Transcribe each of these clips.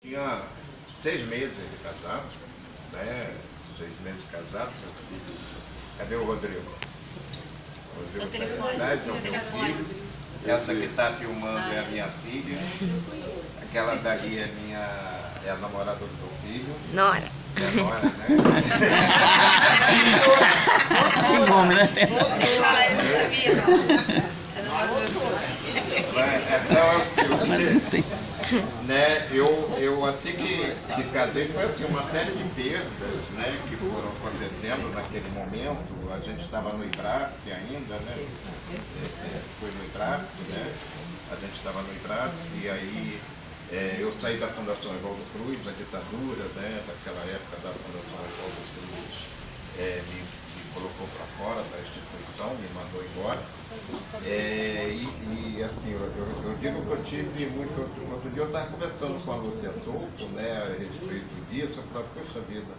Tinha 6 meses de casado, né? 6 meses de casado, meu filho. Cadê o Rodrigo? O Rodrigo está atrás, é o meu filho. Essa que está filmando é a minha filha. Aquela dali é a namorada do meu filho. Nora. É a Nora, né? Que nome, né? Então, assim, né, eu assim que casei, foi assim, uma série de perdas, né, que foram acontecendo naquele momento. A gente estava no IBRAPS ainda, né, foi no IBRAPS, né, a gente estava no IBRAPS e aí eu saí da Fundação Evaldo Cruz, a ditadura, né, daquela época da Fundação Evaldo Cruz, me colocou para fora da instituição, me mandou embora. E assim, eu digo que eu tive muito. Outro dia eu estava conversando com a Lúcia Souto, né, a respeito disso. Eu falei, poxa vida,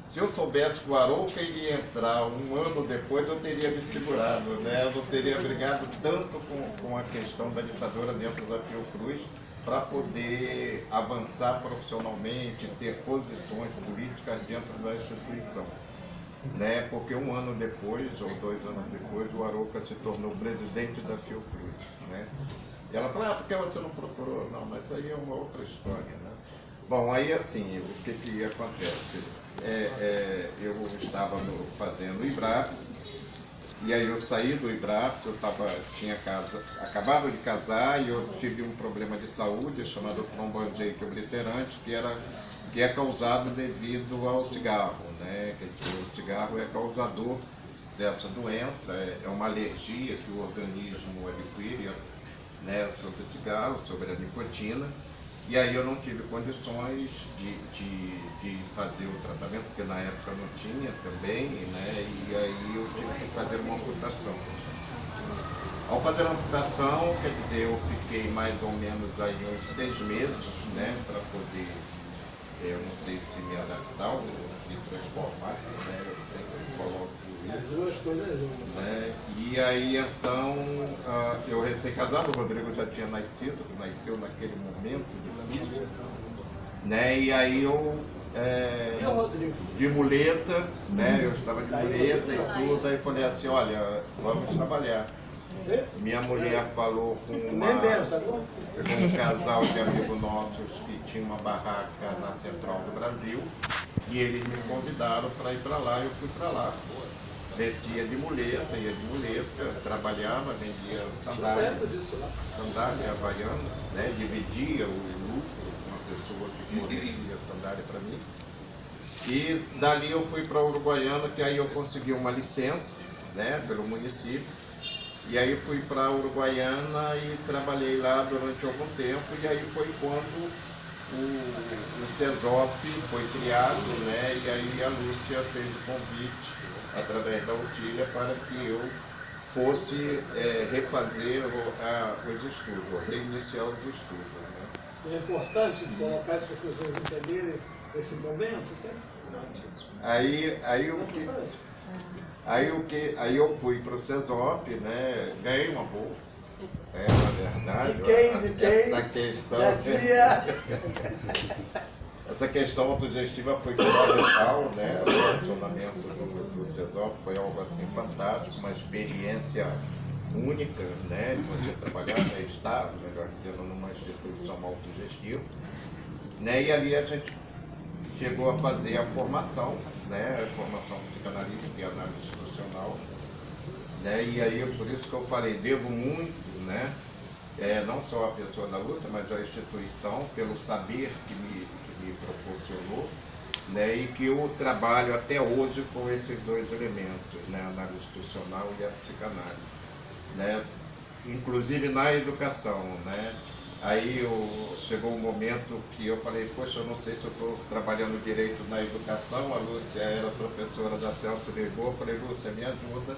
se eu soubesse que o Arouca iria entrar um ano depois, eu teria me segurado, né? Eu não teria brigado tanto com a questão da ditadura dentro da Fiocruz para poder avançar profissionalmente, ter posições políticas dentro da instituição. Né? Porque um ano depois, ou 2 anos depois, o Arouca se tornou presidente da Fiocruz. Né? E ela falou, por que você não procurou? Não, mas aí é uma outra história. Né? Bom, aí assim, o que acontece? Eu estava fazendo o IBRAPS, e aí eu saí do IBRAPS, tinha acabado de casar e eu tive um problema de saúde chamado tromboangite obliterante, que é causado devido ao cigarro, né? Quer dizer, o cigarro é causador dessa doença, é uma alergia que o organismo adquire, né, sobre o cigarro, sobre a nicotina. E aí eu não tive condições de fazer o tratamento, porque na época não tinha também, né? E aí eu tive que fazer uma amputação. Ao fazer a amputação, quer dizer, eu fiquei mais ou menos aí uns 6 meses, né, para poder, eu não sei se me adaptar ou me transformar, né, eu sempre coloco isso. Duas coisas, né? E aí então, eu recém-casado, o Rodrigo já tinha nasceu naquele momento difícil, né? E aí eu, de muleta, né, eu estava de muleta e tudo, aí falei assim, olha, vamos trabalhar. Minha mulher falou com um casal de amigos nossos que tinha uma barraca na Central do Brasil e eles me convidaram para ir para lá, eu fui para lá. Descia de muleta, ia de muleta, trabalhava, vendia sandália havaiana, né, dividia o lucro com uma pessoa que fornecia sandália para mim. E dali eu fui para Uruguaiana, que aí eu consegui uma licença, né, pelo município. E aí fui para Uruguaiana e trabalhei lá durante algum tempo, e aí foi quando o CESOP foi criado, né, e aí a Lúcia fez o convite, através da Otília, para que eu fosse refazer os estudos, reiniciar os estudos. Né? É importante colocar isso para as pessoas entenderem esse momento, certo? Aí eu fui para o CESOP, né? Ganhei uma bolsa, na verdade. Essa questão autogestiva foi fundamental, né? O funcionamento do CESOP foi algo assim fantástico, uma experiência única, né? De você trabalhar, estar, melhor dizendo, numa instituição autogestiva. Né? E ali a gente chegou a fazer a formação, né? A formação psicanalítica e análise institucional. Né? E aí, por isso que eu falei, devo muito, né? Não só a pessoa da Lúcia, mas a instituição, pelo saber que me proporcionou, né? E que eu trabalho até hoje com esses 2 elementos, né? A análise institucional e a psicanálise. Né? Inclusive na educação, né? Aí chegou um momento que eu falei, poxa, eu não sei se eu estou trabalhando direito na educação. A Lúcia era professora da Celso Lisboa, eu falei, Lúcia, me ajuda.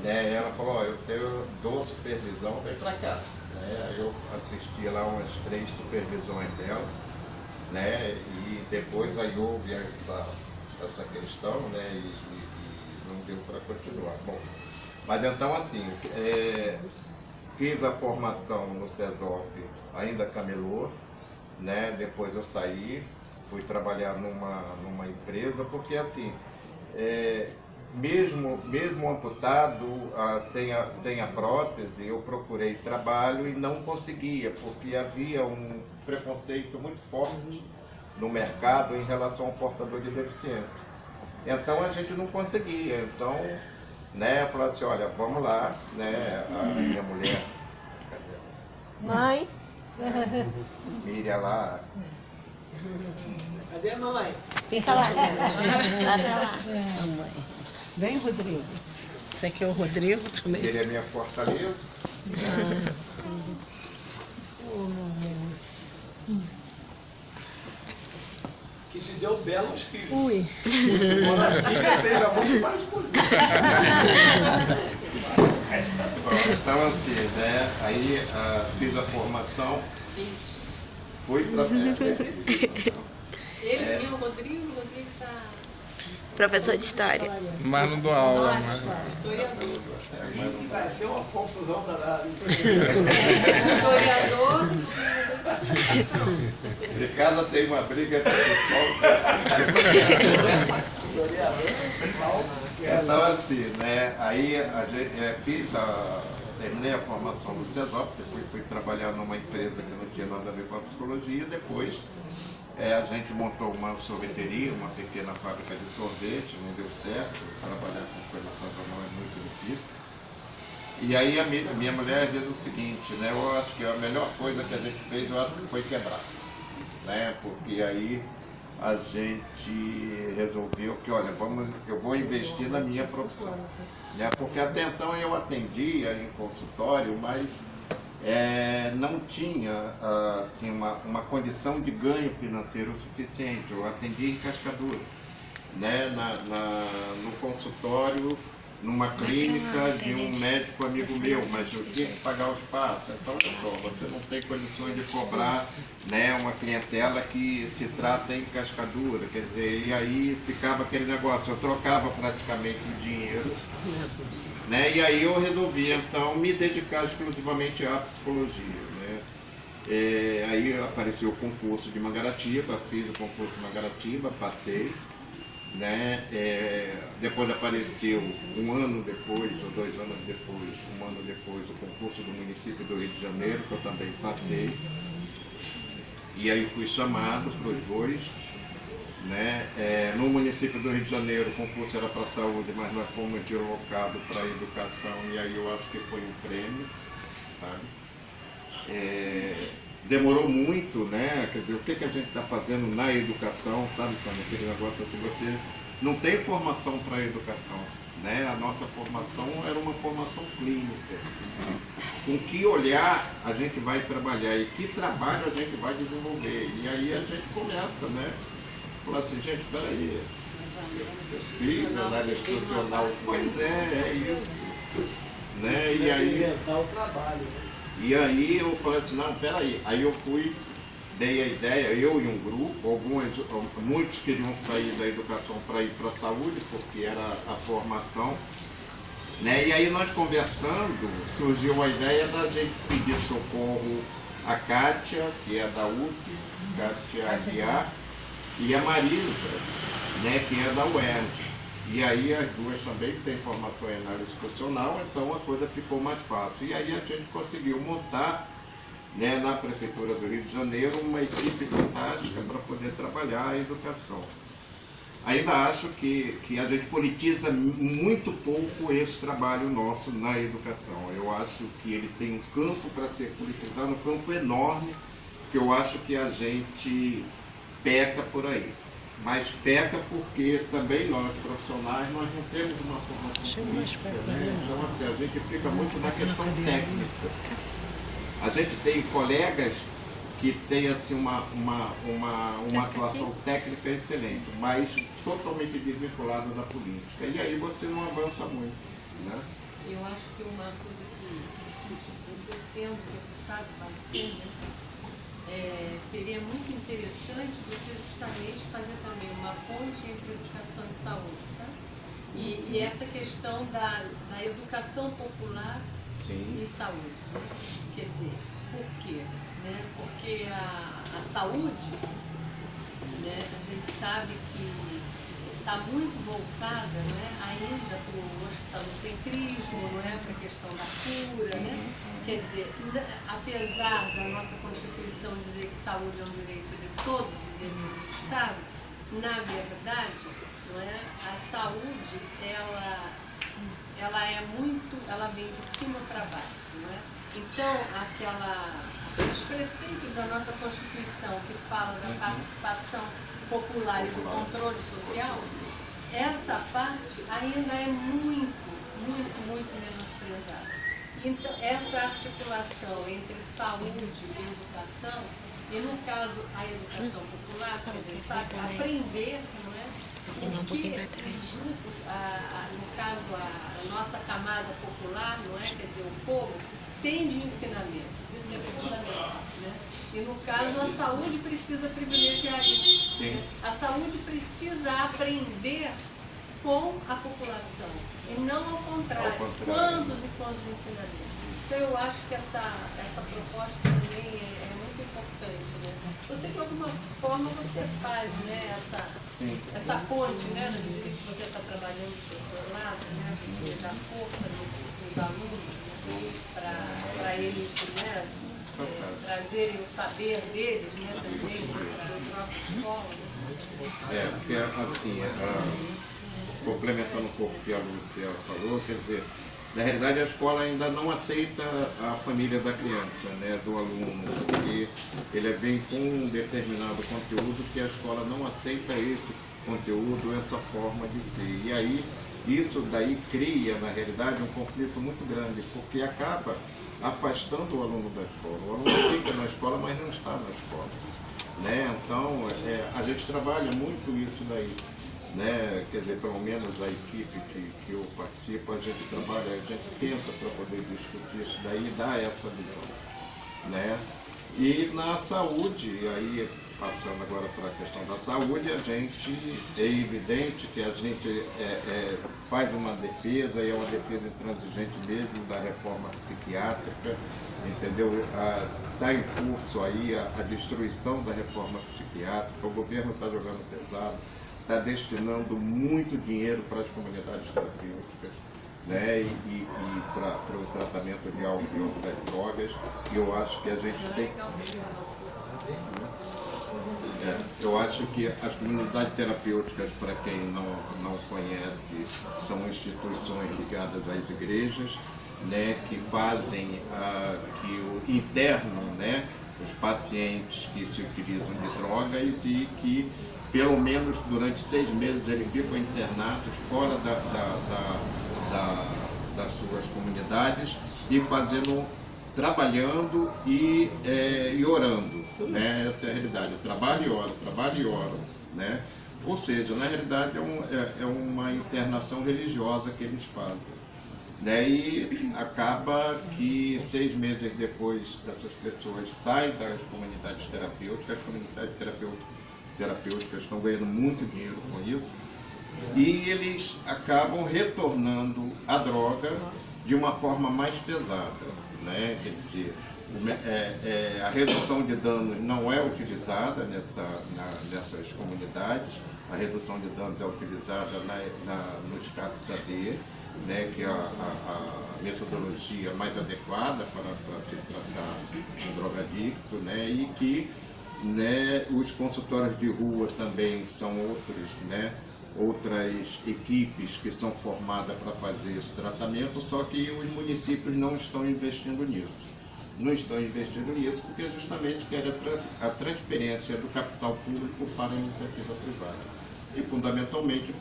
Né? Ela falou, eu dou supervisão, vem para cá. Né? Eu assisti lá umas 3 supervisões dela, né? E depois aí houve essa questão, né? E não deu para continuar. Bom, mas então assim, fiz a formação no CESOP ainda camelô, né? Depois eu saí, fui trabalhar numa empresa, porque assim, mesmo amputado, sem a prótese, eu procurei trabalho e não conseguia, porque havia um preconceito muito forte no mercado em relação ao portador de deficiência. Então a gente não conseguia. Então, né, eu falei assim, olha, vamos lá, né, a minha mulher, Mãe? Miriam lá, Cadê a mamãe? Fica lá. Vai pra lá. Vem, Rodrigo. Esse aqui é o Rodrigo também. ele é minha fortaleza. Que te deu belos filhos. Ui. Embora a filha seja muito mais bonita. Então assim, né, aí fiz a formação, fui trabalhar. Ele e o Rodrigo está Professor de História. Mas não dou aula, mas... historiador. Vai ser uma confusão danada. Historiador. De casa tem uma briga com o sol. Então assim, né, aí a gente, terminei a formação do CESOP, depois fui trabalhar numa empresa que não tinha nada a ver com a psicologia, depois a gente montou uma sorveteria, uma pequena fábrica de sorvete, não deu certo, trabalhar com coisa sazonal é muito difícil. E aí a minha mulher diz o seguinte, né, eu acho que a melhor coisa que a gente fez, eu acho que foi quebrar, né, porque aí a gente resolveu que, olha, eu vou investir na minha profissão, né, porque até então eu atendia em consultório, mas não tinha assim, uma condição de ganho financeiro suficiente. Eu atendia em Cascadura, né, no consultório, numa clínica de um médico amigo meu, mas eu tinha que pagar o espaço. Então, olha só, você não tem condições de cobrar, né, uma clientela que se trata em Cascadura, quer dizer, e aí ficava aquele negócio, eu trocava praticamente o dinheiro, né, e aí eu resolvi então me dedicar exclusivamente à psicologia, né. Aí apareceu o concurso de Mangaratiba, fiz o concurso de Mangaratiba, passei, né? Depois apareceu um ano depois, ou 2 anos depois, um ano depois, o concurso do município do Rio de Janeiro, que eu também passei. E aí fui chamado para os dois, né? No município do Rio de Janeiro o concurso era para a saúde, mas nós fomos deslocados para a educação, e aí eu acho que foi um prêmio, sabe? Demorou muito, né? Quer dizer, o que a gente está fazendo na educação, sabe, Sônia? Aquele negócio assim, você não tem formação para a educação, né? A nossa formação era uma formação clínica. Com que olhar a gente vai trabalhar e que trabalho a gente vai desenvolver. E aí a gente começa, né? Falar assim, gente, peraí, eu fiz análise institucional, pois é isso. Né? E aí... o trabalho, né? E aí eu falei assim, não, peraí. Aí eu dei a ideia, eu e um grupo, muitos queriam sair da educação para ir para a saúde, porque era a formação, né? E aí nós conversando, surgiu a ideia da gente pedir socorro a Kátia, que é da UF, Kátia Aguiar, e a Marisa, né, que é da UERJ. E aí as duas também têm formação em análise institucional, então a coisa ficou mais fácil. E aí a gente conseguiu montar, né, na Prefeitura do Rio de Janeiro uma equipe fantástica para poder trabalhar a educação. Ainda acho que a gente politiza muito pouco esse trabalho nosso na educação. Eu acho que ele tem um campo para ser politizado, um campo enorme, que eu acho que a gente peca por aí. Mas peca porque também nós, profissionais, nós não temos uma formação política, né? Então, assim, a gente fica muito na questão técnica. A gente tem colegas que têm assim, uma atuação técnica excelente, mas totalmente desvinculados da política. E aí você não avança muito, né? Eu acho que uma coisa que você sendo deputado vai ser, né? Seria muito interessante você justamente fazer também uma ponte entre educação e saúde, sabe? E essa questão da educação popular e saúde, né? Quer dizer, por quê? Né? Porque a a saúde, né, a gente sabe que está muito voltada, né, ainda para o hospitalocentrismo, né, para a questão da cura, né? Quer dizer, apesar da nossa Constituição dizer que saúde é um direito de todos e dever do Estado, na verdade, não é, a saúde, ela é muito, ela vem de cima para baixo, não é? Então, os preceitos da nossa Constituição que falam da participação popular e do controle social, essa parte ainda é muito menosprezada. Então, essa articulação entre saúde e educação, e no caso a educação popular, quer dizer, sabe, aprender, não é? O que os grupos, no caso a nossa camada popular, não é? Quer dizer, o povo, tem de ensinamentos, isso é fundamental, né? E no caso a saúde precisa privilegiar isso. Sim. A saúde precisa aprender com a população e não ao contrário. Quantos e quantos ensinamentos. Então eu acho que essa proposta também é muito importante, né? Você de alguma forma você faz, né, essa ponte, né, na medida que você está trabalhando do seu lado, né, você dá força nos alunos, né, para eles, né, trazerem o saber deles, né, também para a própria escola. Né? Porque assim, complementando um pouco o que a Luciana falou, quer dizer, na realidade a escola ainda não aceita a família da criança, né, do aluno, porque ele vem com um determinado conteúdo que a escola não aceita esse conteúdo, essa forma de ser. E aí, isso daí cria, na realidade, um conflito muito grande, porque acaba afastando o aluno da escola. O aluno fica na escola, mas não está na escola. Né? Então, a gente trabalha muito isso daí. Né? Quer dizer, pelo menos a equipe que eu participo, a gente trabalha, a gente senta para poder discutir isso daí e dar essa visão. Né? E na saúde, aí passando agora para a questão da saúde, a gente é evidente que a gente faz uma defesa, e é uma defesa intransigente mesmo da reforma psiquiátrica, entendeu? Está em curso aí a destruição da reforma psiquiátrica, o governo está jogando pesado, está destinando muito dinheiro para as comunidades terapêuticas, né, e para o tratamento de álcool e outras drogas, e eu acho que a gente tem... eu acho que as comunidades terapêuticas, para quem não conhece, são instituições ligadas às igrejas, né, que fazem, que internam, né, os pacientes que se utilizam de drogas e que pelo menos durante 6 meses eles ficam internados fora das suas comunidades e trabalhando e orando, né? Essa é a realidade, trabalho e ora, né? Ou seja, na realidade é uma internação religiosa que eles fazem, né? E acaba que 6 meses depois dessas pessoas saem das comunidades terapêuticas, as comunidades terapêuticas estão ganhando muito dinheiro com isso, e eles acabam retornando à droga de uma forma mais pesada, né? Quer dizer, a redução de danos não é utilizada nessas comunidades, a redução de danos é utilizada nos CAPS-AD, né? Que é a metodologia mais adequada para se tratar o drogadicto, né? E que, né, os consultórios de rua também são outras equipes que são formadas para fazer esse tratamento, só que os municípios não estão investindo nisso. Não estão investindo nisso porque justamente querem a transferência do capital público para a iniciativa privada. E fundamentalmente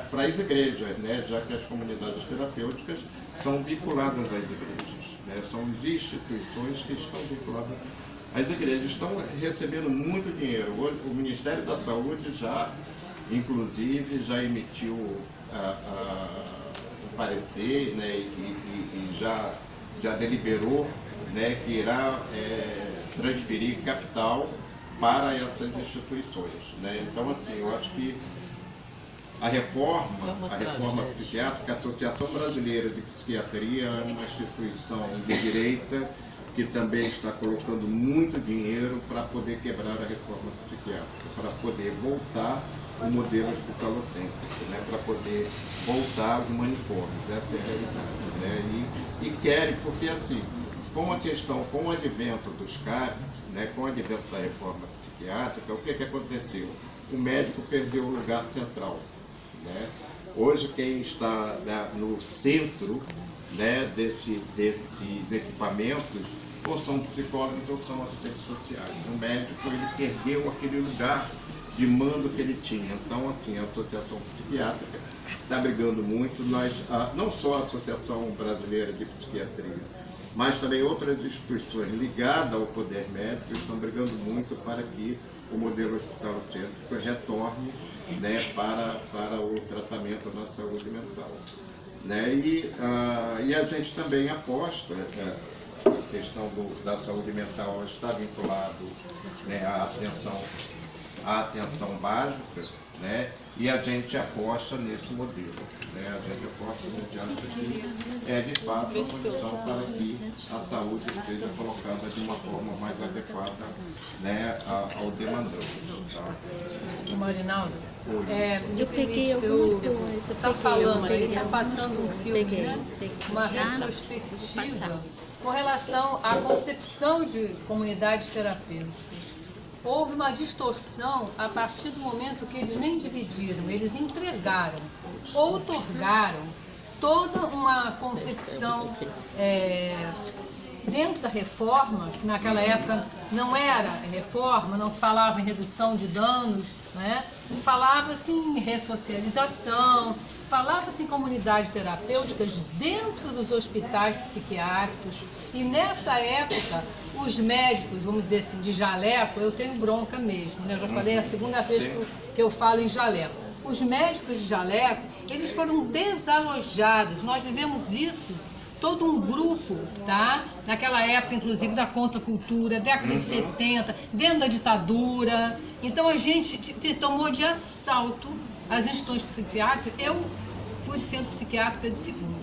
para as igrejas, né, já que as comunidades terapêuticas são vinculadas às igrejas, né, são as instituições que estão vinculadas. As igrejas estão recebendo muito dinheiro. O Ministério da Saúde inclusive, já emitiu um parecer, né, e já deliberou, né, que irá transferir capital para essas instituições, né? Então, assim, eu acho que a reforma psiquiátrica, a Associação Brasileira de Psiquiatria é uma instituição de direita que também está colocando muito dinheiro para poder quebrar a reforma psiquiátrica, para poder voltar o modelo hospitalocêntrico, né, para poder voltar os manicômios. Essa é a realidade. Né? E querem, porque assim, com a questão, com o advento dos CAPs, né, com o advento da reforma psiquiátrica, o que aconteceu? O médico perdeu o lugar central. Né? Hoje quem está, né, no centro, né, desses equipamentos, ou são psicólogos ou são assistentes sociais. O médico, ele perdeu aquele lugar de mando que ele tinha. Então, assim, a Associação Psiquiátrica está brigando muito, não só a Associação Brasileira de Psiquiatria, mas também outras instituições ligadas ao poder médico estão brigando muito para que o modelo hospitalocêntrico retorne, né, para o tratamento na saúde mental. Né? E a gente também aposta, a questão da saúde mental está vinculado, né, à atenção básica, né? E a gente aposta nesse modelo. Né? A gente aposta no que acha que é de fato a condição para que a saúde seja colocada de uma forma mais adequada, né, ao demandante. Tá? O Marinaldo, Eu peguei alguma coisa. está falando aí, está passando um filme, Peguei. né? Uma retrospectiva com relação à concepção de comunidades terapêuticas. Houve uma distorção a partir do momento que eles nem dividiram, eles entregaram, outorgaram toda uma concepção dentro da reforma, que naquela época não era reforma, não se falava em redução de danos, né? Falava-se em ressocialização, falava-se em comunidades terapêuticas dentro dos hospitais psiquiátricos. E nessa época, os médicos, vamos dizer assim, de jaleco, eu tenho bronca mesmo, né? Eu já falei, é a segunda vez que eu falo em jaleco. Os médicos de jaleco, eles foram desalojados. Nós vivemos isso, todo um grupo, tá? Naquela época, inclusive, da contracultura, década de 70, dentro da ditadura. Então, a gente tomou de assalto as instituições psiquiátricas. Eu fui do centro psiquiátrico de Segunda.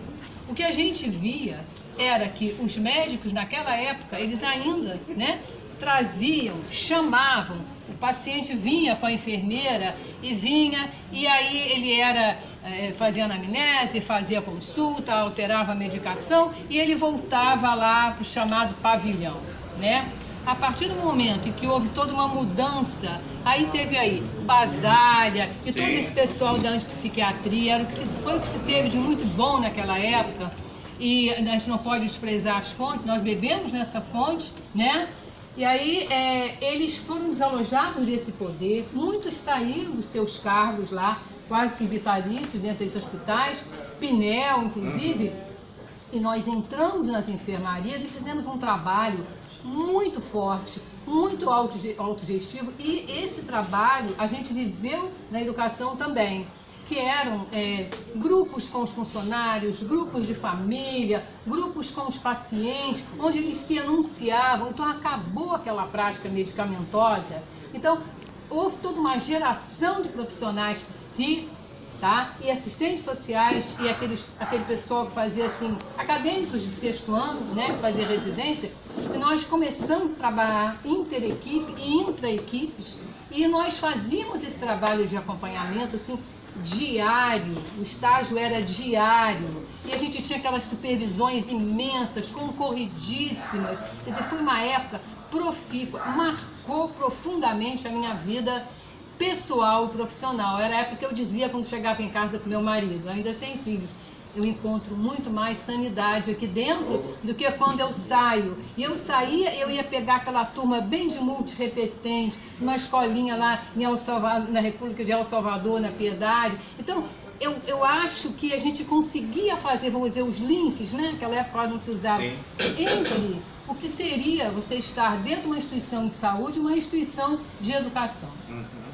O que a gente via era que os médicos, naquela época, eles ainda, né, traziam, chamavam, o paciente vinha com a enfermeira e aí ele fazia anamnese, fazia consulta, alterava a medicação e ele voltava lá para o chamado pavilhão, né? A partir do momento em que houve toda uma mudança, aí teve Basália e todo esse pessoal da antipsiquiatria, foi o que se teve de muito bom naquela época, e a gente não pode desprezar as fontes, nós bebemos nessa fonte, né? E aí eles foram desalojados desse poder, muitos saíram dos seus cargos lá, quase que vitalícios dentro desses hospitais, Pinel inclusive, e nós entramos nas enfermarias e fizemos um trabalho muito forte, muito autogestivo, e esse trabalho a gente viveu na educação também, que eram grupos com os funcionários, grupos de família, grupos com os pacientes, onde eles se anunciavam. Então acabou aquela prática medicamentosa. Então houve toda uma geração de profissionais psi, tá? E assistentes sociais e aquele pessoal que fazia assim, acadêmicos de 6º ano, né, que fazia residência, e nós começamos a trabalhar interequipe e intraequipes, e nós fazíamos esse trabalho de acompanhamento assim, diário, o estágio era diário, e a gente tinha aquelas supervisões imensas, concorridíssimas. Quer dizer, foi uma época profícua, marcou profundamente a minha vida pessoal e profissional. Era a época que eu dizia quando chegava em casa com meu marido, ainda sem filhos, eu encontro muito mais sanidade aqui dentro do que quando eu saio. E eu saía, eu ia pegar aquela turma bem de multirepetente, numa escolinha lá em El Salvador, na República de El Salvador, na Piedade. Então, eu acho que a gente conseguia fazer, vamos dizer, os links, né? Naquela época quase não se usava, entre o que seria você estar dentro de uma instituição de saúde e uma instituição de educação.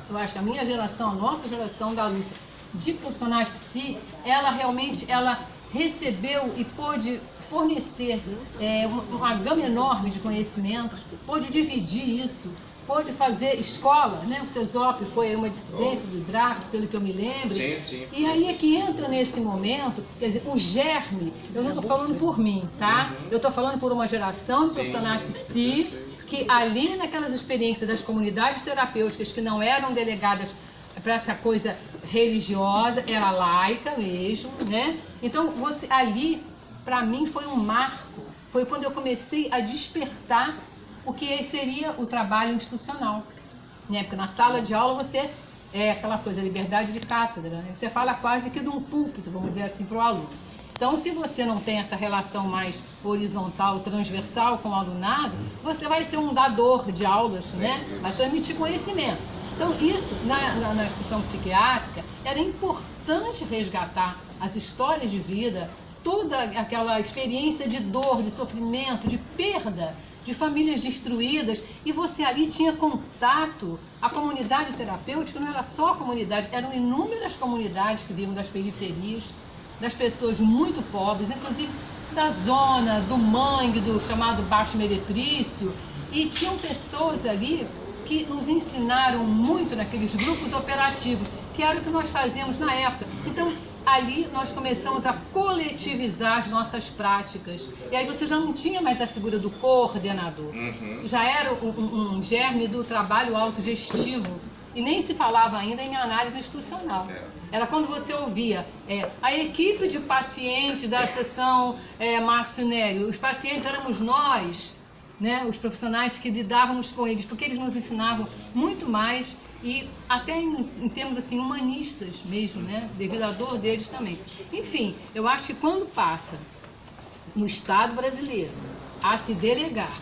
Eu acho que a minha geração, a nossa geração da Lúcia, de profissionais psi, ela realmente recebeu e pôde fornecer uma gama enorme de conhecimentos, pôde dividir isso, pôde fazer escola, né? O CESOP foi uma dissidência do Dracos, pelo que eu me lembro. Sim, sim. E aí é que entra nesse momento, quer dizer, o germe, eu não estou falando por mim, tá? Eu estou falando por uma geração de profissionais psi, que ali naquelas experiências das comunidades terapêuticas que não eram delegadas para essa coisa religiosa, era laica mesmo, né? Então, você ali, para mim, foi um marco. Foi quando eu comecei a despertar o que seria o trabalho institucional, né? Porque na sala de aula você é aquela coisa, liberdade de cátedra, né? Você fala quase que de um púlpito, vamos dizer assim, para o aluno. Então, se você não tem essa relação mais horizontal, transversal com o alunado, você vai ser um dador de aulas, né? Vai transmitir conhecimento. Então, isso, na instituição psiquiátrica, era importante resgatar as histórias de vida, toda aquela experiência de dor, de sofrimento, de perda, de famílias destruídas, e você ali tinha contato. A comunidade terapêutica não era só a comunidade, eram inúmeras comunidades que vinham das periferias, das pessoas muito pobres, inclusive da zona, do mangue, do chamado Baixo Meretrício, e tinham pessoas ali que nos ensinaram muito naqueles grupos operativos, que era o que nós fazíamos na época. Então, ali nós começamos a coletivizar as nossas práticas. E aí você já não tinha mais a figura do coordenador. Já era um germe do trabalho autogestivo. E nem se falava ainda em análise institucional. Era quando você ouvia a equipe de pacientes da seção Márcio Nélio. Os pacientes éramos nós, né, os profissionais que lidávamos com eles, porque eles nos ensinavam muito mais, e até em termos assim, humanistas mesmo, né, devido à dor deles também. Enfim, eu acho que quando passa no Estado brasileiro a se delegar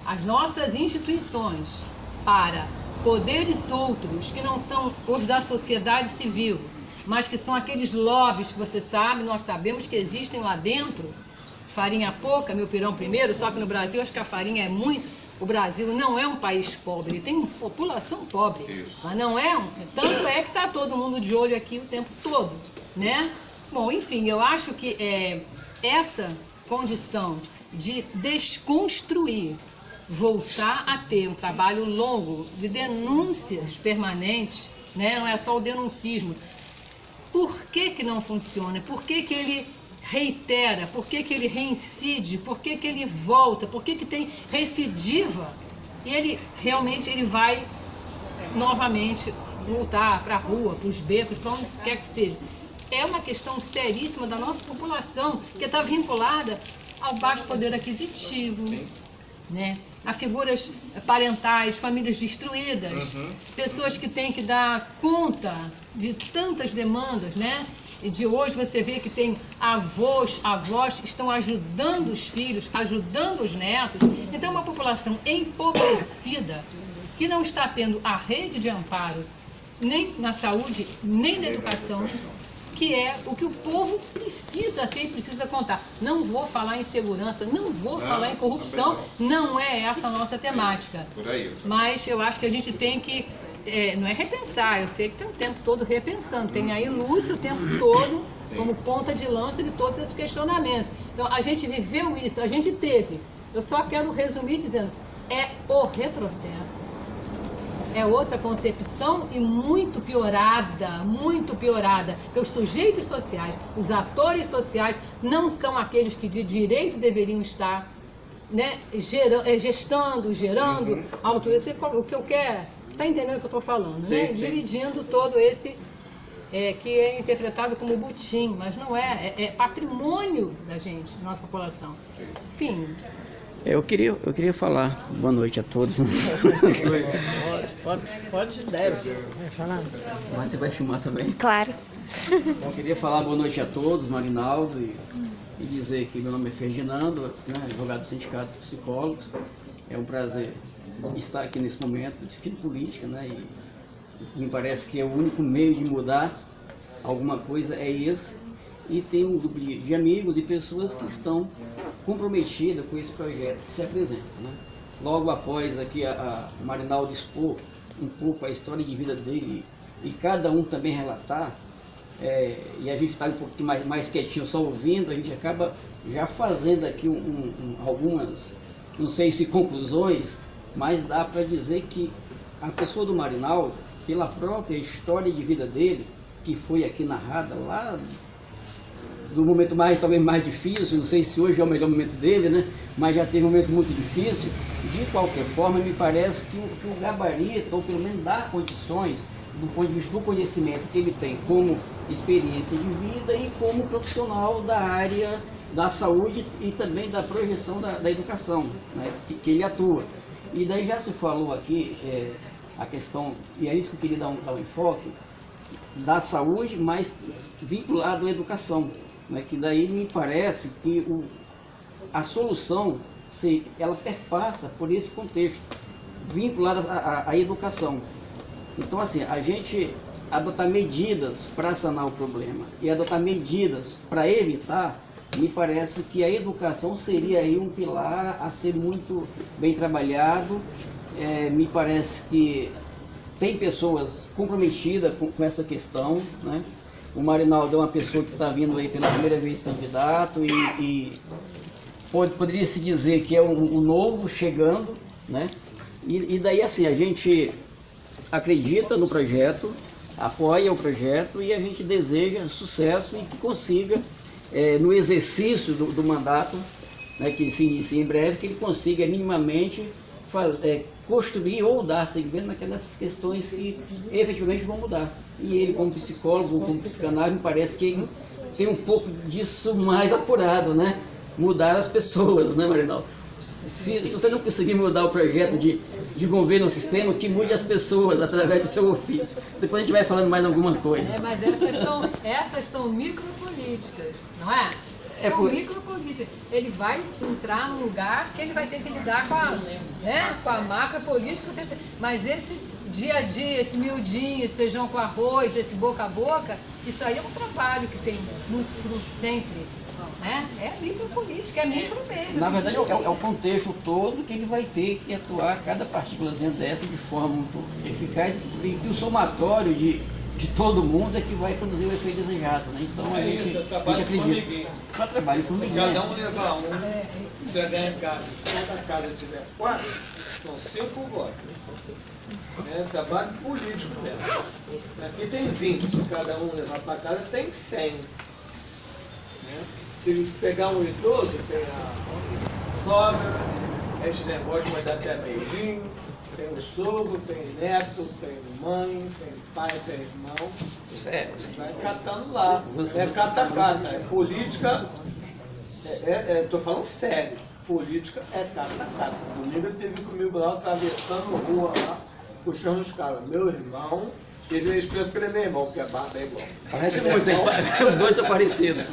as nossas instituições para poderes outros, que não são os da sociedade civil, mas que são aqueles lobbies que você sabe, nós sabemos que existem lá dentro, farinha pouca, meu pirão primeiro, só que no Brasil acho que a farinha é muito. O Brasil não é um país pobre, ele tem uma população pobre. Isso. Mas não é tanto é que está todo mundo de olho aqui o tempo todo, né? Bom, enfim, eu acho que essa condição de desconstruir, voltar a ter um trabalho longo de denúncias permanentes, né? Não é só o denuncismo. Por que não funciona? Por que ele reitera? Por que ele reincide? Por que ele volta? Por que tem recidiva? E ele realmente vai novamente voltar para a rua, para os becos, para onde quer que seja. É uma questão seríssima da nossa população, que está vinculada ao baixo poder aquisitivo, né? A figuras parentais, famílias destruídas, pessoas que têm que dar conta de tantas demandas, né? E de hoje você vê que tem avós estão ajudando os filhos, ajudando os netos. Então, uma população empobrecida, que não está tendo a rede de amparo, nem na saúde, nem na educação, que é o que o povo precisa ter e precisa contar. Não vou falar em segurança, não vou falar em corrupção, não é essa a nossa temática. Mas eu acho que a gente tem que, não é repensar, eu sei que tem o tempo todo repensando, tem aí Lúcia o tempo todo como ponta de lança de todos esses questionamentos. Então, a gente viveu isso, a gente teve. Eu só quero resumir dizendo, é o retrocesso. É outra concepção e muito piorada, porque os sujeitos sociais, os atores sociais, não são aqueles que de direito deveriam estar, né, gerando, o que eu quero, está entendendo o que eu estou falando, sim, né? Sim. Dividindo todo esse, que é interpretado como butim, mas não é patrimônio da gente, da nossa população. Enfim... Eu queria falar boa noite a todos. Pode deve. Vai falar. Mas você vai filmar também? Claro. Eu queria falar boa noite a todos, Marinaldo, e dizer que meu nome é Ferdinando, né, advogado do Sindicato dos Psicólogos. É um prazer estar aqui nesse momento discutindo política, né? E me parece que é o único meio de mudar alguma coisa é esse. E tem um grupo de amigos e pessoas que estão comprometidas com esse projeto que se apresenta, né? Logo após aqui a Marinaldo expor um pouco a história de vida dele e cada um também relatar, e a gente está um pouquinho mais quietinho só ouvindo, a gente acaba já fazendo aqui algumas, não sei se conclusões, mas dá para dizer que a pessoa do Marinaldo, pela própria história de vida dele, que foi aqui narrada lá do momento talvez mais difícil, não sei se hoje é o melhor momento dele, né? Mas já teve um momento muito difícil. De qualquer forma, me parece que o gabarito, ou pelo menos dá condições, do ponto de vista do conhecimento que ele tem como experiência de vida e como profissional da área da saúde e também da projeção da educação, né? que ele atua. E daí já se falou aqui a questão, e é isso que eu queria dar um enfoque, da saúde, mas vinculado à educação, né? Que daí me parece que a solução ela perpassa por esse contexto, vinculado à educação. Então, assim, a gente adotar medidas para sanar o problema e adotar medidas para evitar, me parece que a educação seria aí um pilar a ser muito bem trabalhado. Me parece que tem pessoas comprometidas com essa questão, né? O Marinaldo é uma pessoa que está vindo aí pela primeira vez candidato e poderia se dizer que é um novo chegando, né? E daí, assim, a gente acredita no projeto, apoia o projeto e a gente deseja sucesso e que consiga, no exercício do mandato, né, que se inicia em breve, que ele consiga minimamente construir ou dar seguimento naquelas questões que efetivamente vão mudar. E ele, como psicólogo, como psicanalista, me parece que ele tem um pouco disso mais apurado, né? Mudar as pessoas, né, Marinaldo? Se você não conseguir mudar o projeto de governo, o sistema, que mude as pessoas através do seu ofício. Depois a gente vai falando mais alguma coisa. Mas essas são micropolíticas, não é? São micropolíticas. Ele vai entrar num lugar que ele vai ter que lidar com a macropolítica, mas esse dia a dia, esse miudinho, esse feijão com arroz, esse boca a boca, isso aí é um trabalho que tem muito fruto sempre. Né? É micropolítica, é micro mesmo. Na verdade, é o contexto todo que ele vai ter que atuar cada partículazinha dessa de forma muito eficaz e que o somatório de todo mundo é que vai produzir o efeito desejado, né? Então a gente acredita. Para trabalho formiguinha. Cada um levar um, entregar em casa. Se cada casa tiver 4, são 5 votos. É trabalho político mesmo. Aqui tem 20, se cada um levar para casa, tem 100. Se pegar um idoso, tem a sogra, esse negócio vai dar até beijinho, tem o sogro, tem neto, tem mãe, tem pai, tem irmão. Vai catando lá. É cata-cata. É política, estou falando sério, política é cata-cata. Domingo ele teve comigo lá, atravessando a rua lá, puxando os caras. Meu irmão, eles pensam que ele é meu irmão, porque a barba é igual. Parece muito, os dois são parecidos.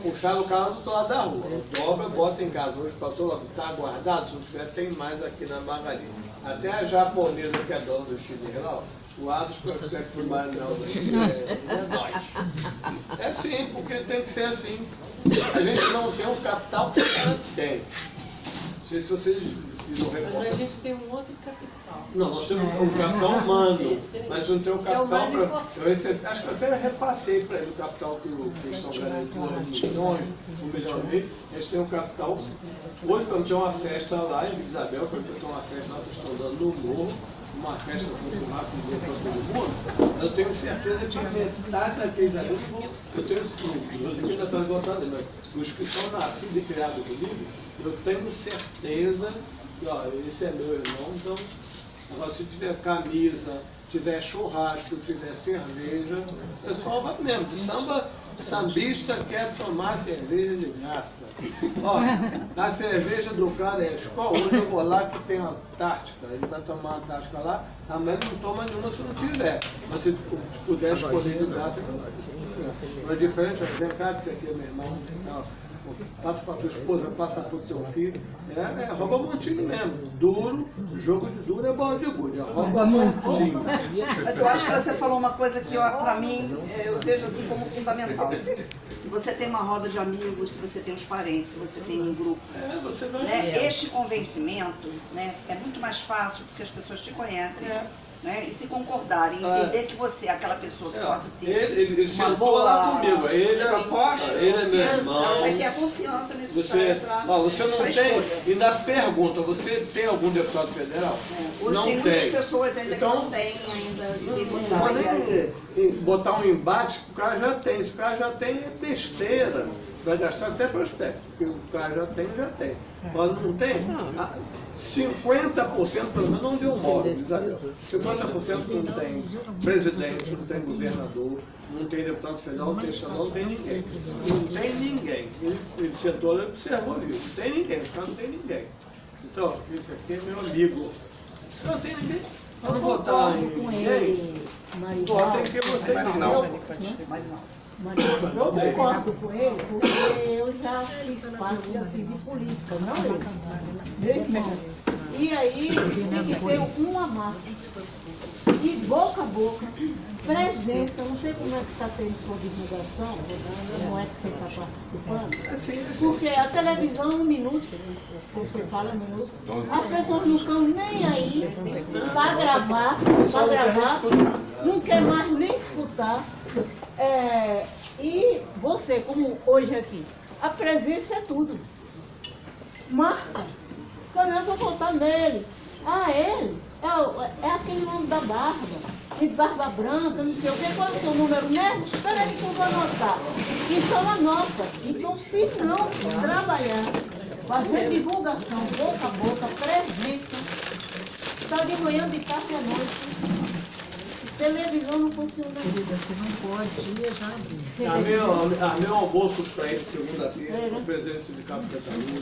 Puxaram o cara do outro lado da rua. Dobra, bota em casa. Hoje passou lá, está guardado, se não tiver, tem mais aqui na Margarida. Até a japonesa que é dona do chinês lá, o Ados consegue por mais não do chinês, é nós. É sim, porque tem que ser assim. A gente não tem o capital que o cara tem. Não sei se vocês viram o repórter. Mas a gente tem um outro capital. Não, nós temos um capital humano, mas não tem o capital mais para... importante. Acho que eu até repassei para ele o capital que eles estão ganhando em torno de milhões, 1 milhão e meio. Eles têm um capital. Hoje, quando tinha uma festa lá em Isabel, quando eu tenho uma festa lá que estão dando no morro, uma festa popular com dizer para todo mundo, eu tenho certeza que a metade daqueles ali, eu tenho os ainda estão votando, mas os que são nascidos e criados comigo, eu tenho certeza que, ó, esse é meu irmão, então. Agora, se tiver camisa, tiver churrasco, tiver cerveja, o pessoal vai mesmo. De sambista quer tomar cerveja de graça. Ó, a cerveja do cara é escola. Hoje eu vou lá que tem uma Antártica. Ele vai tomar a Antártica lá, a mãe não toma nenhuma se não tiver. Mas se puder escolher de graça, não é diferente. Vem cá, que esse aqui é meu irmão. Passa para tua esposa, passa para o teu filho. Rouba montinho mesmo. Duro, jogo de duro é bola de gude. Rouba montinho. Mas eu acho que você falou uma coisa que, para mim, eu vejo assim como fundamental. Se você tem uma roda de amigos, se você tem os parentes, se você tem um grupo, você vai... né, este convencimento, né, é muito mais fácil porque as pessoas te conhecem né? E se concordarem, entender que você é aquela pessoa que pode ter Ele uma sentou boa lá comigo, ele é meu irmão. vai ter a confiança necessária Você, para você não tem, e na pergunta, você tem algum deputado federal? Hoje não tem muitas pessoas ainda então, que não têm ainda não vou nem botar um embate, o cara já tem. Se o cara já tem, é besteira. Vai gastar até prospecto, porque o cara já tem. Mas não tem? 50% pelo menos não deu móvel, Isabel. 50% não tem presidente, não tem governador, não tem deputado federal, não tem estadual, não tem ninguém. Não tem ninguém. Ele sentou lá e observou, viu? Não tem ninguém, os caras não tem ninguém. Então, esse aqui é meu amigo. Se não tem ninguém, eu não votar em ninguém, votem quem você Eu concordo com ele, porque eu já fiz parte assim, de política, não ele, meu irmão. E aí tem que ter uma massa. E boca a boca, presença, não sei como é que está tendo sua divulgação, como é que você está participando, porque a televisão é 1 minuto, você fala 1 minuto, as pessoas não estão nem aí para gravar, não quer mais nem escutar. E você, como hoje aqui, a presença é tudo. Marca. Eu não vou votar nele. Ele é aquele nome da barba, de barba branca, não sei o quê. Qual é o seu número mesmo? Espera aí que eu vou anotar. Então anota. Então, se não trabalhar, fazer divulgação, boca a boca, presença, está de manhã, de tarde e à noite. Televisão não funciona. Querida, você não pode Armei um almoço para ele segunda-feira, o presidente do Sindicato de Catalunha.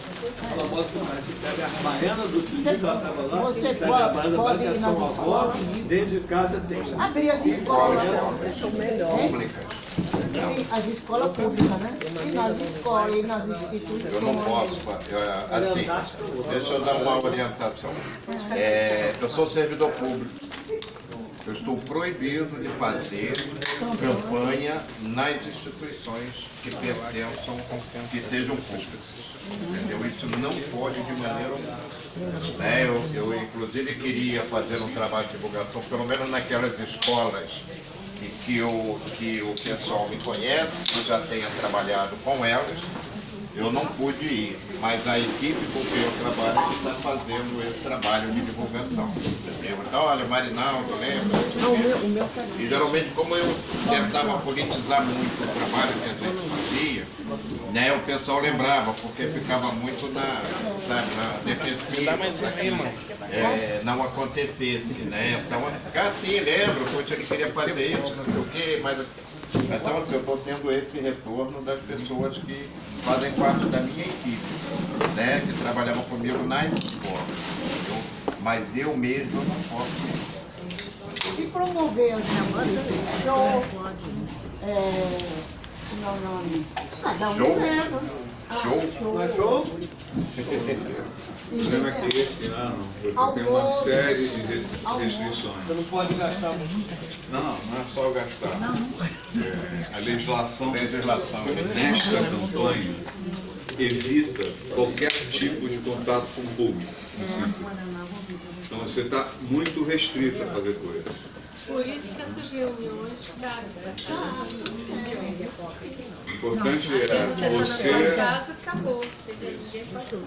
Ela mostra que a gente pega a baiana do Tijuca, ela estava lá, você pega a baiana da Bancação Avó, dentro de casa tem. Abrir as escolas. Públicas. As escolas públicas, né? E nas escolas, e nas instituições. Eu não posso, assim, deixa eu dar uma orientação. Eu sou servidor público. Eu estou proibido de fazer campanha nas instituições que pertençam, que sejam públicas. Entendeu? Isso não pode de maneira alguma. Eu inclusive queria fazer um trabalho de divulgação, pelo menos naquelas escolas que o pessoal me conhece, que eu já tenha trabalhado com elas. Eu não pude ir, mas a equipe com quem eu trabalho está fazendo esse trabalho de divulgação. Entendeu? Então, olha, Marinaldo, lembra? E geralmente, como eu tentava politizar muito o trabalho que a gente fazia, né, o pessoal lembrava, porque ficava muito na defensiva, para que não acontecesse. Né? Então, assim, lembra, poxa, ele queria fazer isso, não sei o quê, mas... Então, assim, eu estou tendo esse retorno das pessoas que fazem parte da minha equipe, né, que trabalhavam comigo nas escolas. Mas eu mesmo não posso. E promover as show, cada um leva. Show? Não é show? O problema é que esse ano você tem uma série de restrições. Você não pode gastar muito. Não é só gastar. A legislação nesta campanha evita qualquer tipo de contato com o público. Então você está muito restrito a fazer coisas. Por isso que essas reuniões cabem. O importante é Você está na sua você... casa, acabou. Ninguém faz isso.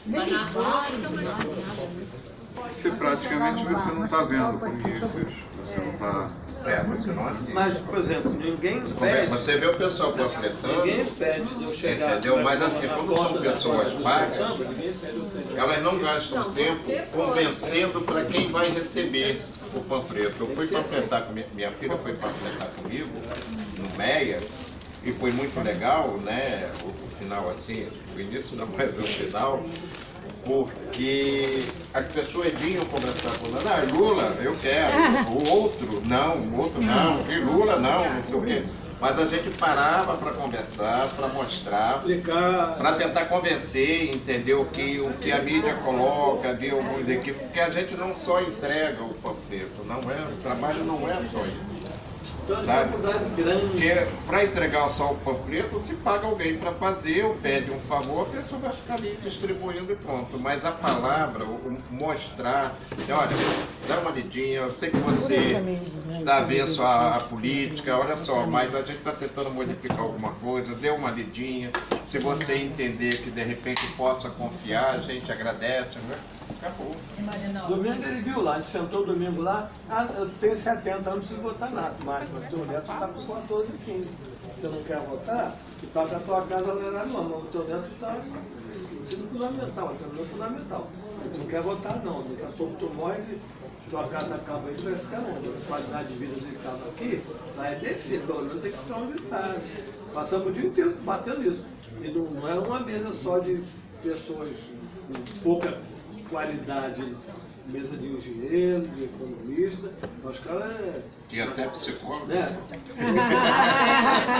Mas na rua fica mais Você praticamente você não está vendo comícios, você não está... Você não assiste. Mas, por exemplo, ninguém pede. Você vê o pessoal panfletando, Ninguém pede de eu chegar. entendeu? Mas assim, quando são pessoas pagas, elas não gastam tempo convencendo para quem vai receber o panfleto. Eu fui panfletar com minha filha, foi panfletar comigo no MEA, e foi muito legal, né? O final assim, o início não, mas o final, porque as pessoas vinham conversar com ela, Lula, eu quero, o outro não, que Lula não sei o quê. Mas a gente parava para conversar, para mostrar, para tentar convencer, entender o que a mídia coloca, havia alguns equipes, porque a gente não só entrega o panfleto, o trabalho não é só isso. Então, sabe? dificuldade grande. Porque para entregar só o panfleto, se paga alguém para fazer, ou pede um favor, a pessoa vai ficar ali distribuindo e pronto. Mas a palavra, o mostrar, olha, dá uma lidinha, eu sei que você está avesso à política, olha só, mas a gente está tentando modificar alguma coisa, dê uma lidinha. Se você entender que de repente possa confiar, a gente agradece, né? Acabou. Domingo ele viu lá, a gente sentou domingo lá, eu tenho 70 anos, não preciso votar nada, mas teu neto está com 14 e 15. Você não quer votar? Que está na tua casa no horário não, mas o teu neto está no ensino fundamental, está no fundamental. Tu não quer votar não, daqui a pouco tu morre, tua casa acaba aí, tu vai ficar onde? A qualidade de vida que estava aqui, vai descer, pelo menos tem que ficar onde está. Passamos o dia inteiro batendo isso. E não era uma mesa só de pessoas com pouca qualidade, mesa de engenheiro, de economista, os caras... Tinha até psicólogo. Né?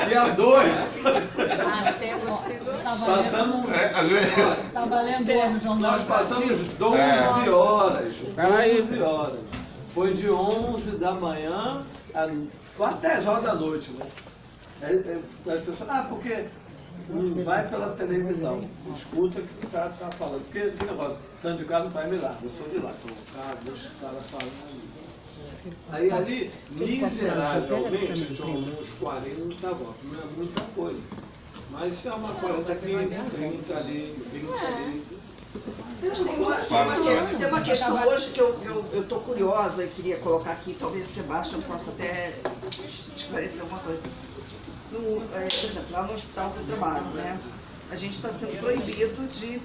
Dia 2. Passamos... Estava lendo no Jornal Nós do Brasil. passamos 12 horas. 12 horas. Foi de 11 da manhã a quase 10 horas da noite. Né? As pessoas, porque não vai pela televisão, escuta o que o cara está falando. Porque esse negócio, santo de casa não faz milagre, eu sou de lá, então o cara deixa o cara falando. Aí ali, miseravelmente, tinha uns 40 votos, não é muita coisa. Mas se é uma 40 aqui, 30 ali, 20 ali. Tem uma questão hoje que eu estou curiosa e queria colocar aqui, talvez o Sebastião possa até esclarecer alguma coisa. Por exemplo, lá no hospital do trabalho, né? A gente está sendo proibido de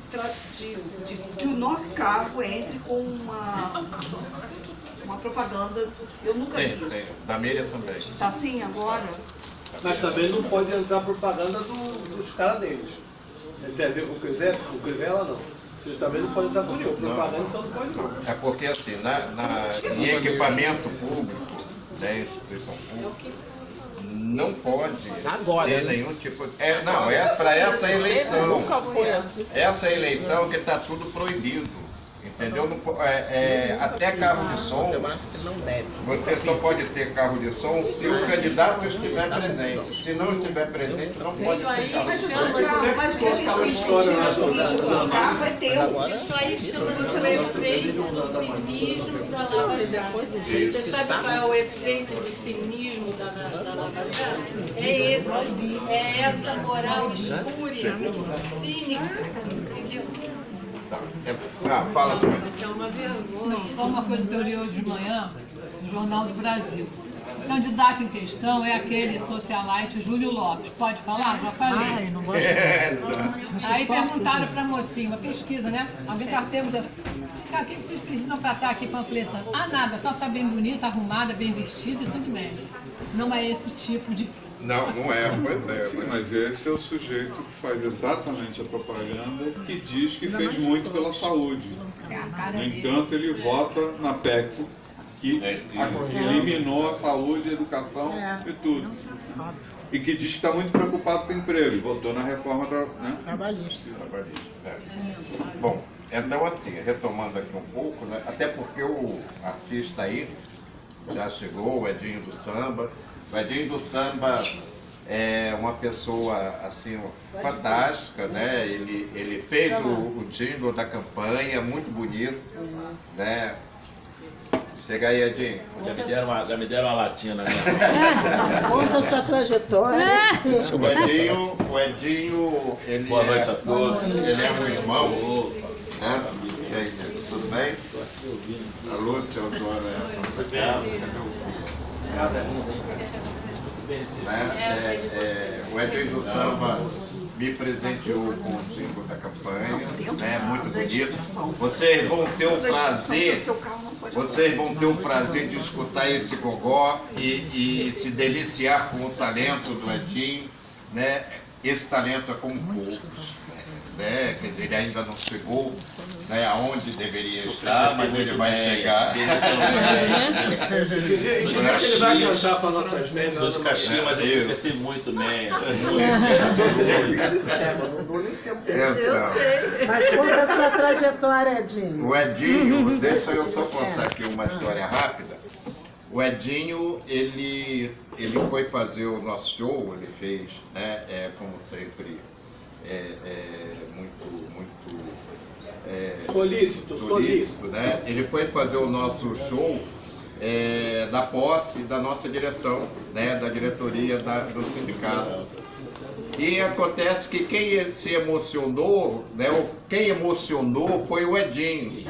que o nosso cargo entre com uma propaganda. Eu nunca vi. Sim, da Miriam também. Está assim agora? Mas também não pode entrar propaganda dos caras deles. Quer dizer, o Crivella não. Você também não pode entrar por nenhum. Propaganda então não pode não. É porque assim, em equipamento público, da instituição pública, não pode ter nenhum tipo de... não, é para essa eleição. Nunca foi assim. Essa eleição que está tudo proibido. Entendeu? Até carro de som, você só pode ter carro de som se o candidato estiver presente. Se não estiver presente, não pode ter carro de som. Mas o que a gente tem de colocar vai ter Isso aí chama-se o efeito do cinismo da Lava Jato. Você sabe qual é o efeito do cinismo da Lava Jato? É esse. É essa moral espúria, cínica, entendeu? Fala assim. É uma vergonha. Não, só uma coisa que eu li hoje de manhã no Jornal do Brasil. O candidato em questão é aquele socialite Júlio Lopes. Pode falar? Já falei. Ai, não gosto. Aí perguntaram para a mocinha, uma pesquisa, né? Alguém estava perguntando, cara, o que vocês precisam para estar aqui panfletando? Ah, nada, só estar bem bonita, arrumada, bem vestida e tudo bem. Não é esse tipo de... Não, não é, pois é. Sim, mas esse é o sujeito que faz exatamente a propaganda que diz que fez muito pela saúde. No entanto, ele vota na PEC que eliminou a saúde, a educação e tudo. E que diz que está muito preocupado com o emprego. Votou na reforma Trabalhista. Bom, então assim, retomando aqui um pouco, né, até porque o artista aí já chegou, o Edinho do Samba. O Edinho do Samba é uma pessoa assim fantástica, né? Ele fez o jingle da campanha, muito bonito, né? Chega aí, Edinho. Já me deram uma latinha na minha mão. Conta a sua trajetória. O Edinho, ele Boa noite a todos. Ele é um irmão, né? E aí, tudo bem? A Lúcia, a dona da casa, cadê o o Edinho do Samba me presenteou com o jingle da campanha, né? Muito bonito. Vocês vão ter o prazer de escutar esse gogó e se deliciar com o talento do Edinho, né? Esse talento é como poucos, né? Quer dizer, ele ainda não chegou, né, aonde deveria estar, mas ele vai chegar. Ele vai cantar para nossas mães. Sou de Caxias, mas eu cresci muito bem. Mas conta a sua trajetória, Edinho. O Edinho, deixa eu só contar aqui uma história rápida. O Edinho, ele foi fazer o nosso show, ele fez, né, como sempre, muito solícito, né? Ele foi fazer o nosso show da posse da nossa direção, né, da diretoria do sindicato. E acontece que quem se emocionou, né, quem emocionou foi o Edinho.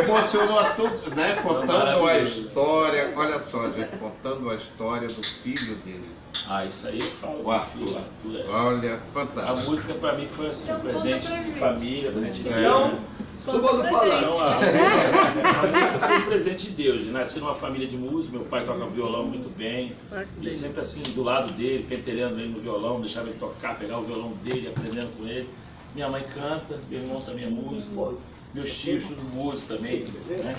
Emocionou a tudo, né, contando a história, olha só, gente, contando a história do filho dele. Ah, isso aí eu falo. O Arthur. Olha, fantástico. A música pra mim foi assim, um presente de família, presente de Deus. Então, suba no palácio. A música foi um presente de Deus. Eu nasci numa família de músicos, meu pai toca violão muito bem. E sempre assim, do lado dele, pentelhando ele no violão, deixava ele tocar, pegar o violão dele, aprendendo com ele. Minha mãe canta, meu irmão também é músico, meus tios tudo músico também, né?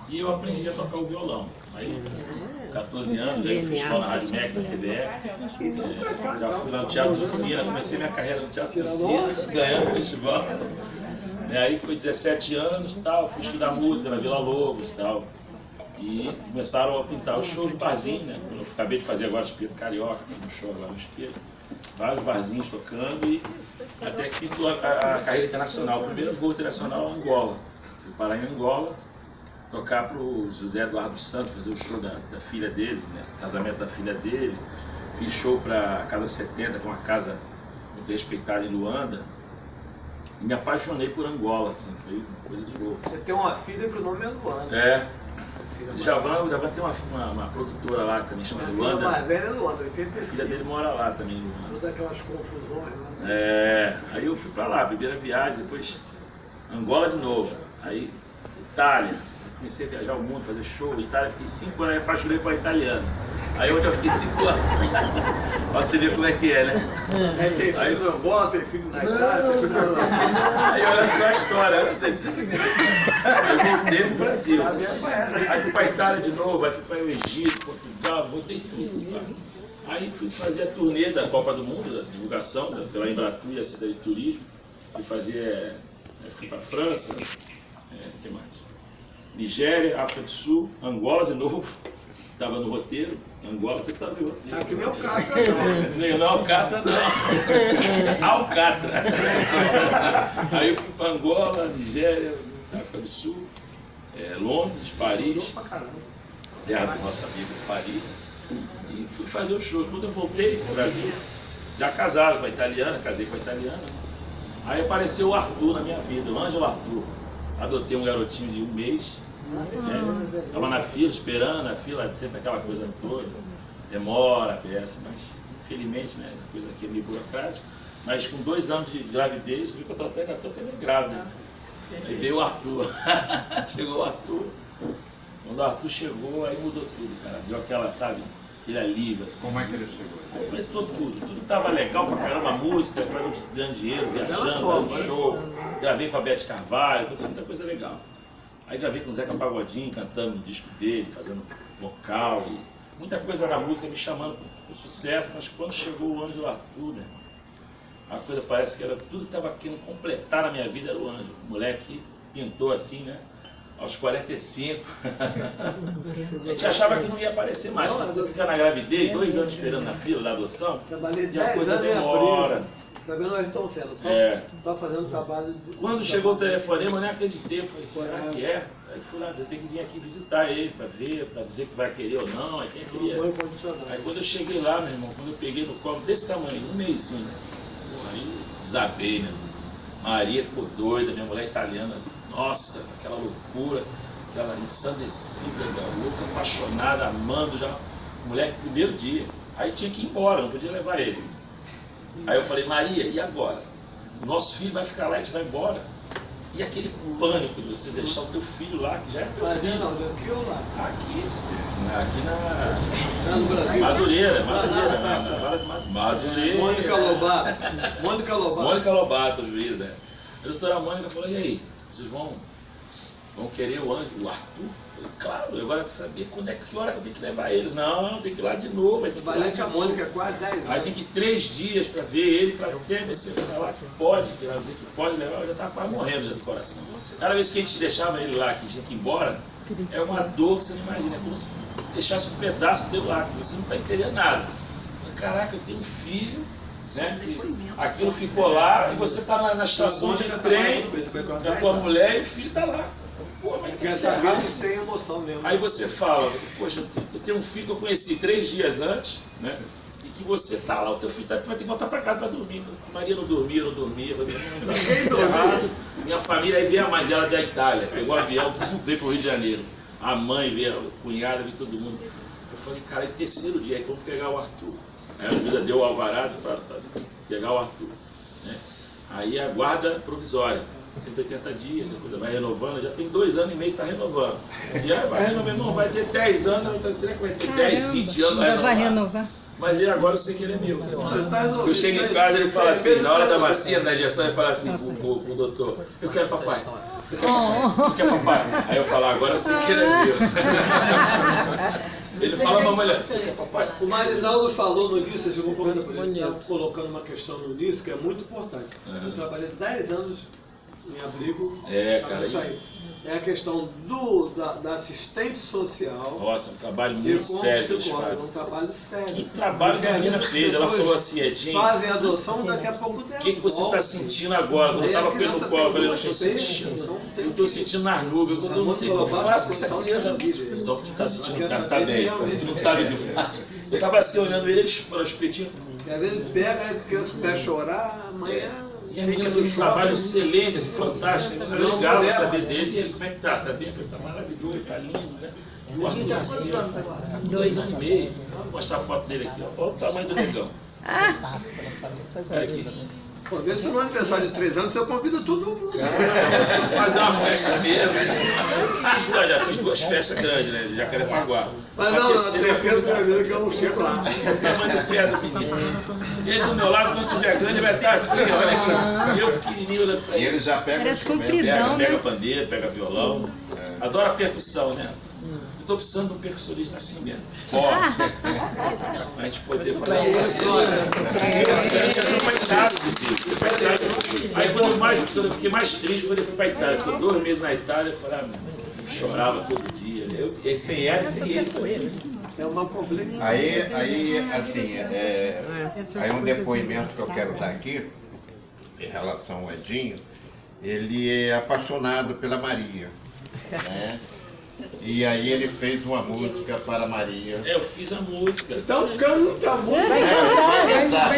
E eu aprendi a tocar o violão. Aí, 14 anos, já fui escola na Rádio MEC, na TVE. Já fui lá no Teatro do Sina, comecei minha carreira no Teatro do Sina, ganhando o festival. Aí foi 17 anos e tal, fui estudar música na Vila Lobos e tal. E começaram a pintar os shows de barzinho, né? Eu acabei de fazer agora o Espírito Carioca, fui no show agora no Espírito. Vários barzinhos tocando e até que pintou a carreira internacional. O primeiro voo internacional é Angola. Fui parar em Angola, tocar para o José Eduardo Santos, fazer o show da filha dele, né? Casamento da filha dele. Fiz show para a Casa 70, que é uma casa muito respeitada em Luanda. E me apaixonei por Angola, assim, foi uma coisa de louco. Você tem uma filha que o nome é Luanda. É. O Djavan tem uma produtora lá também, chamada Luanda. A filha mais velha é Luanda, A filha dele mora lá também, em Luanda. Todas aquelas confusões, né? Aí eu fui pra lá, primeira viagem, depois Angola de novo. Aí Itália, comecei a viajar o mundo, fazer show. Itália, fiquei 5 anos, aí apaixonei por italiano. Aí onde eu fiquei 5 anos. Pra você ver como é que é, né? Aí tem filho na Angola, tem filho na Itália, tem filho na Luanda. Aí olha só a história. Aí voltei pro Brasil. Aí fui pra Itália de novo, aí fui para o Egito, Portugal, voltei tudo. Tá? Aí fui fazer a turnê da Copa do Mundo, da divulgação, pela Embratur e a Cidade de Turismo. Fui para a França, o que mais? Nigéria, África do Sul, Angola de novo. Estava no roteiro, Angola você estava no roteiro. Aqui não é o Catra, não. Não, Alcatra não. Alcatra. Aí eu fui para Angola, Nigéria, África do Sul, Londres, Paris, terra do nosso amigo Paris. E fui fazer os shows. Quando eu voltei para o Brasil, já casado com a italiana, casei com a italiana. Aí apareceu o Arthur na minha vida, o Ângelo Arthur. Adotei um garotinho de 1 mês. Estava na fila, esperando, a fila, sempre aquela coisa toda, demora a peça, mas infelizmente, né, coisa aqui é meio burocrática, mas com 2 anos de gravidez, vi que eu estou até meio grávida. Aí veio o Arthur, chegou o Arthur, quando o Arthur chegou, aí mudou tudo, cara, deu aquela, sabe, aquele alívio assim. Como é que ele chegou? Aí completou tudo estava legal pra caramba, a música, foi ganhando dinheiro, viajando, dando show, gravei com a Beth Carvalho, aconteceu muita coisa legal. Aí gravei com o Zeca Pagodinho, cantando no disco dele, fazendo vocal, e muita coisa na música me chamando para o sucesso, mas quando chegou o Ângelo Arthur, né, a coisa parece que era tudo que estava querendo completar na minha vida era o Ângelo. O moleque pintou assim, né, aos 45. A gente achava que não ia aparecer mais, quando eu ficar na gravidez, 2 anos esperando na fila da adoção, e a coisa demora. Tá vendo nós estamos sendo, só fazendo trabalho de... Quando chegou o telefonema, eu nem acreditei, eu falei, será que é? Aí fui lá, eu tenho que vir aqui visitar ele para ver, para dizer que vai querer ou não, aí quem queria. Aí quando eu cheguei lá, meu irmão, quando eu peguei no colo desse tamanho, 1 mêsinho, aí desabei, né? Maria ficou doida, minha mulher italiana, nossa, aquela loucura, aquela ensandecida, louca, apaixonada, amando já, moleque, primeiro dia. Aí tinha que ir embora, não podia levar ele. Aí eu falei, Maria, e agora? O nosso filho vai ficar lá e a gente vai embora? E aquele pânico de você deixar o teu filho lá, que já é teu filho? Não, aqui ou lá? Aqui no Brasil? Madureira. Mônica Lobato, juíza. A doutora Mônica falou, e aí, vocês vão querer o Arthur? Eu falei, claro, agora eu preciso saber que hora que eu tenho que levar ele. Não, tem que ir lá de novo. Valente a Mônica, quase 10 anos. Aí tem que ir 3 dias para ver ele, para até você falar que pode, que vai dizer que pode levar, eu já estava quase morrendo já do coração. Cada vez que a gente deixava ele lá, que tinha que ir embora, é uma dor que você não imagina, é como se deixasse um pedaço dele lá, que você não está entendendo nada. Mas, caraca, eu tenho um filho, né? Que aquilo ficou lá e você está na estação de trem com a tua mulher e o filho está lá. Pô, mas Quer saber se tem emoção mesmo. aí você fala, poxa, eu tenho um filho que eu conheci 3 dias antes, né? E que você tá lá, o teu filho vai ter que voltar para casa para dormir. A Maria não dormia, não tá errado. Minha família, aí veio a mãe dela da Itália, pegou o avião, veio pro Rio de Janeiro. A mãe veio, a cunhada, veio todo mundo. Eu falei, cara, é 3º dia, aí vamos pegar o Arthur. Aí a juíza deu o alvarado para pegar o Arthur, né? Aí a guarda provisória. 180 dias, depois vai renovando, já tem 2 anos e meio que está renovando. E aí vai renovando, não, vai ter 10 anos, será que vai ter 10, 20 anos? Vai renovar. Mas ele agora eu sei que ele é meu. Eu chego em casa e ele fala assim, na hora da vacina, da injeção, ele fala assim pro doutor, eu quero papai. Eu quero papai. Aí eu falo, agora eu sei que ele é meu. Ele fala, mamãe, eu quero papai. O Marinaldo falou no início, você colocando uma questão no início que é muito importante. Eu trabalhei 10 anos em abrigo. Cara. Isso aí. É a questão da assistente social. Nossa, um trabalho muito sério. É um trabalho sério. Que trabalho que a menina fez? Ela falou assim, Edinho. Fazem adoção, daqui a pouco o que você está sentindo agora? Quando eu estava com ele no colo, eu falei, eu estou sentindo. Eu estou sentindo nas nuvens, eu não sei o que eu faço com essa criança. Então você está sentindo, tá bem, a gente não sabe o que faz. Eu estava assim olhando ele para os petinhos. Às vezes pega, a criança começa a chorar, amanhã. E a menina fez um trabalho excelente, assim, fantástico. Era legal saber dele. E ele, como é que tá? Tá bem? Tá maravilhoso, tá lindo, né? E o Arthur nasceu. Tá com 2 anos e meio. Vou mostrar a foto dele aqui, ó. Olha o tamanho do negão. Olha aqui. Pô, vê se no aniversário de 3 anos você convida todo mundo. Vamos fazer uma festa mesmo. Já fiz 2 festas grandes, né? De Jacarepaguá. Mas não, na 3ª tu vai ver que eu não chego lá. O tamanho do pé do menino. E ele do meu lado, quando estiver grande, ele vai estar assim, olha aqui. Eu pequenininho olhando pra ele. E ele já pega Parece compridão, pega pandeiro, pega violão. Adora percussão, né? Eu tô precisando de um percussionista assim mesmo, forte. Pra gente poder fazer uma Aí quando eu fiquei mais triste, quando ele foi pra Itália. Ficou 2 meses na Itália, eu falei, eu chorava todo dia. Eu sem ela, sem ele. É uma problema. Aí assim, aí um depoimento que eu quero dar aqui, em relação ao Edinho, ele é apaixonado pela Maria, né? E aí ele fez uma música para Maria. Eu fiz a música. Então canta a música. Vai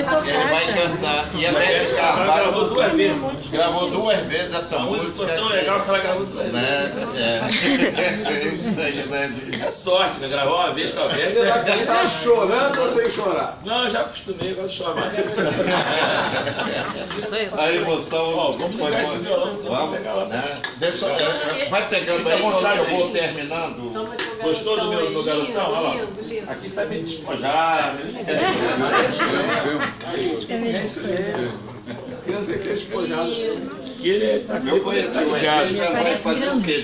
tocar. Ele vai cantar. E a Beth Carvalho gravou 2 vezes. Gravou 2 vezes essa música. Foi tão legal que ela gravou 2 vezes. É sorte, né? Gravar uma vez com a Beth. Você tá chorando ou sem chorar? Não, eu já acostumei, agora choro mais. A emoção. Ó, vamos ligar esse violão. Vamos pegar lá. né? Vai pegando aí, eu vou terminando. Gostou do meu garotão? Olha lá. Aqui tá meio despojado. Criança que é despojada. Ele tá aqui. Eu conheci o Edinho, já vai fazer o quê?